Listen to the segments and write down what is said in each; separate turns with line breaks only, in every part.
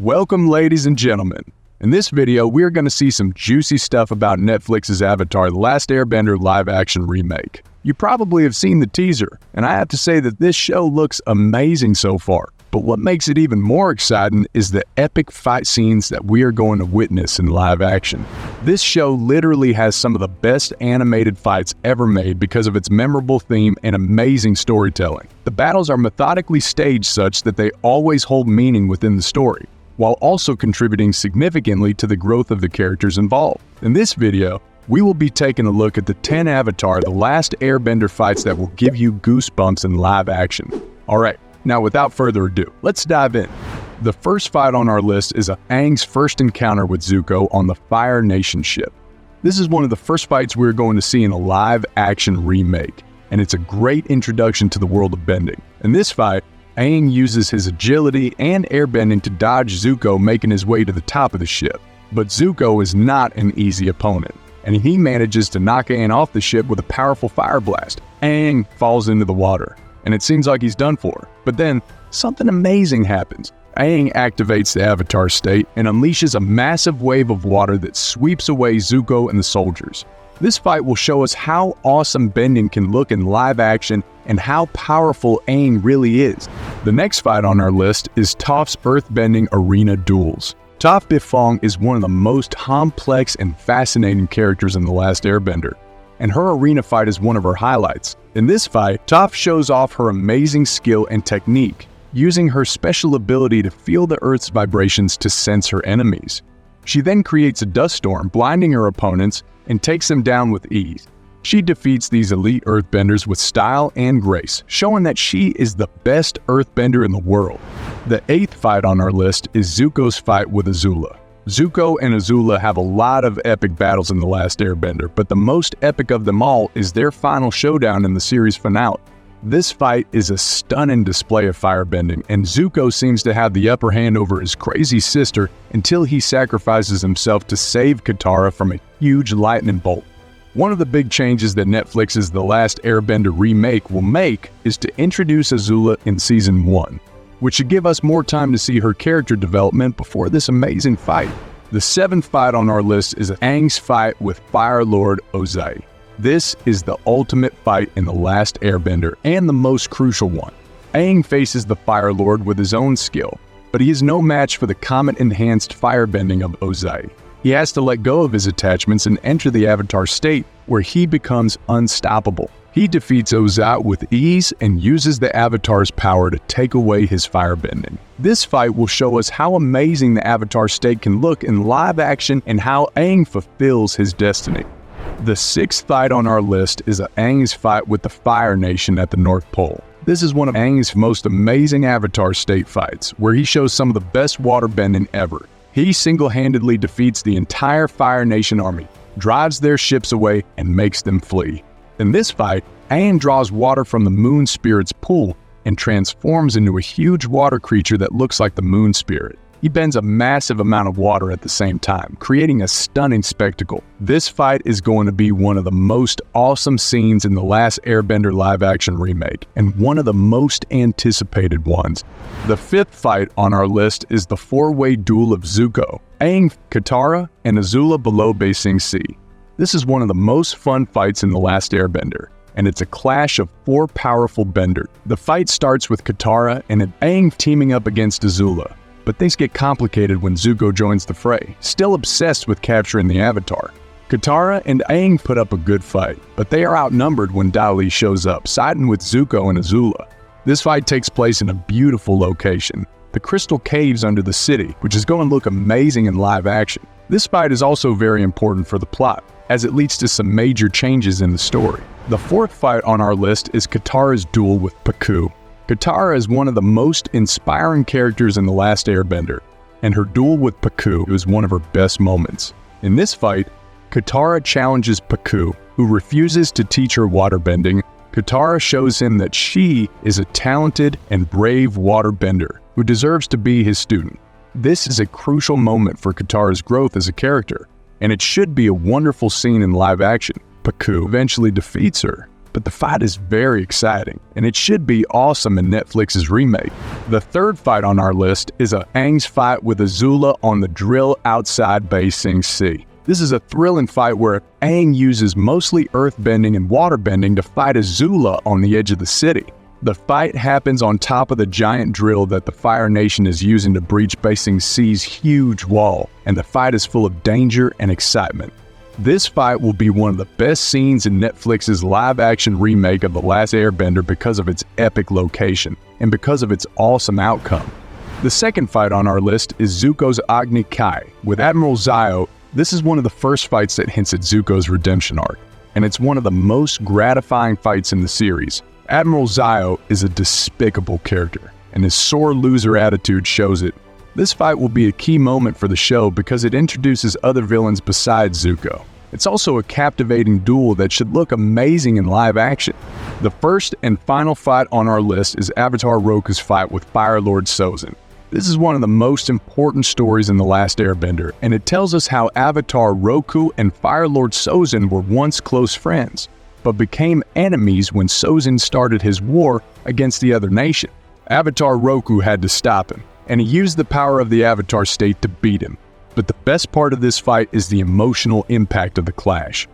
Welcome, ladies and gentlemen. In this video, we're going to see some juicy stuff about Netflix's Avatar: The Last Airbender live-action remake. You probably have seen the teaser, and I have to say that this show looks amazing so far. But what makes it even more exciting is the epic fight scenes that we are going to witness in live action. This show literally has some of the best animated fights ever made because of its memorable theme and amazing storytelling. The battles are methodically staged such that they always hold meaning within the story, while also contributing significantly to the growth of the characters involved. In this video, we will be taking a look at the 10 Avatar: The Last Airbender fights that will give you goosebumps in live action. Alright, now without further ado, let's dive in. The first fight on our list is Aang's first encounter with Zuko on the Fire Nation ship. This is one of the first fights we're going to see in a live action remake, and it's a great introduction to the world of bending. In this fight, Aang uses his agility and airbending to dodge Zuko making his way to the top of the ship. But Zuko is not an easy opponent, and he manages to knock Aang off the ship with a powerful fire blast. Aang falls into the water, and it seems like he's done for. But then, something amazing happens. Aang activates the Avatar state and unleashes a massive wave of water that sweeps away Zuko and the soldiers. This fight will show us how awesome bending can look in live action and how powerful Aang really is. The next fight on our list is Toph's earthbending arena duels. Toph Bifong is one of the most complex and fascinating characters in The Last Airbender, and her arena fight is one of her highlights. In this fight, Toph shows off her amazing skill and technique, using her special ability to feel the Earth's vibrations to sense her enemies. She then creates a dust storm, blinding her opponents, and takes them down with ease. She defeats these elite earthbenders with style and grace, showing that she is the best earthbender in the world. The 8th fight on our list is Zuko's fight with Azula. Zuko and Azula have a lot of epic battles in The Last Airbender, but the most epic of them all is their final showdown in the series finale. This fight is a stunning display of firebending, and Zuko seems to have the upper hand over his crazy sister until he sacrifices himself to save Katara from a huge lightning bolt. One of the big changes that Netflix's The Last Airbender remake will make is to introduce Azula in Season 1, which should give us more time to see her character development before this amazing fight. The 7th fight on our list is Aang's fight with Fire Lord Ozai. This is the ultimate fight in The Last Airbender, and the most crucial one. Aang faces the Fire Lord with his own skill, but he is no match for the comet-enhanced firebending of Ozai. He has to let go of his attachments and enter the Avatar state, where he becomes unstoppable. He defeats Ozai with ease and uses the Avatar's power to take away his firebending. This fight will show us how amazing the Avatar state can look in live action and how Aang fulfills his destiny. The 6th fight on our list is Aang's fight with the Fire Nation at the North Pole. This is one of Aang's most amazing Avatar state fights, where he shows some of the best waterbending ever. He single-handedly defeats the entire Fire Nation army, drives their ships away, and makes them flee. In this fight, Aang draws water from the Moon Spirit's pool and transforms into a huge water creature that looks like the Moon Spirit. He bends a massive amount of water at the same time, creating a stunning spectacle. This fight is going to be one of the most awesome scenes in The Last Airbender live-action remake, and one of the most anticipated ones. The 5th fight on our list is the 4-way duel of Zuko, Aang, Katara, and Azula below Ba Sing Se. This is one of the most fun fights in The Last Airbender, and it's a clash of 4 powerful benders. The fight starts with Katara and Aang teaming up against Azula. But things get complicated when Zuko joins the fray, still obsessed with capturing the Avatar. Katara and Aang put up a good fight, but they are outnumbered when Dali shows up, siding with Zuko and Azula. This fight takes place in a beautiful location, the Crystal Caves under the city, which is going to look amazing in live action. This fight is also very important for the plot, as it leads to some major changes in the story. The 4th fight on our list is Katara's duel with Pakku. Katara is one of the most inspiring characters in The Last Airbender, and her duel with Pakku is one of her best moments. In this fight, Katara challenges Pakku, who refuses to teach her waterbending. Katara shows him that she is a talented and brave waterbender who deserves to be his student. This is a crucial moment for Katara's growth as a character, and it should be a wonderful scene in live action. Pakku eventually defeats her, but the fight is very exciting, and it should be awesome in Netflix's remake. The third fight on our list is Aang's fight with Azula on the drill outside Ba Sing Se. This is a thrilling fight where Aang uses mostly earthbending and waterbending to fight Azula on the edge of the city. The fight happens on top of the giant drill that the Fire Nation is using to breach Ba Sing Se's huge wall, and the fight is full of danger and excitement. This fight will be one of the best scenes in Netflix's live-action remake of The Last Airbender because of its epic location, and because of its awesome outcome. The second fight on our list is Zuko's Agni Kai. With Admiral Zio, this is one of the first fights that hints at Zuko's redemption arc, and it's one of the most gratifying fights in the series. Admiral Zio is a despicable character, and his sore loser attitude shows it. This fight will be a key moment for the show because it introduces other villains besides Zuko. It's also a captivating duel that should look amazing in live action. The first and final fight on our list is Avatar Roku's fight with Fire Lord Sozin. This is one of the most important stories in The Last Airbender, and it tells us how Avatar Roku and Fire Lord Sozin were once close friends, but became enemies when Sozin started his war against the other nation. Avatar Roku had to stop him, and he used the power of the Avatar state to beat him. But the best part of this fight is the emotional impact of the clash.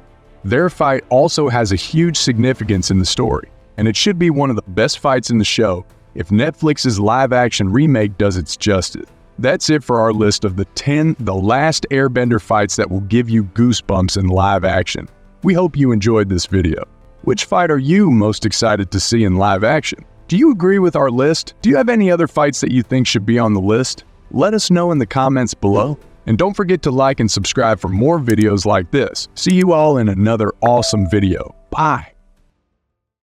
Their fight also has a huge significance in the story, and it should be one of the best fights in the show if Netflix's live-action remake does its justice. That's it for our list of the 10 The Last Airbender fights that will give you goosebumps in live action. We hope you enjoyed this video. Which fight are you most excited to see in live action? Do you agree with our list? Do you have any other fights that you think should be on the list? Let us know in the comments below. And don't forget to like and subscribe for more videos like this. See you all in another awesome video. Bye!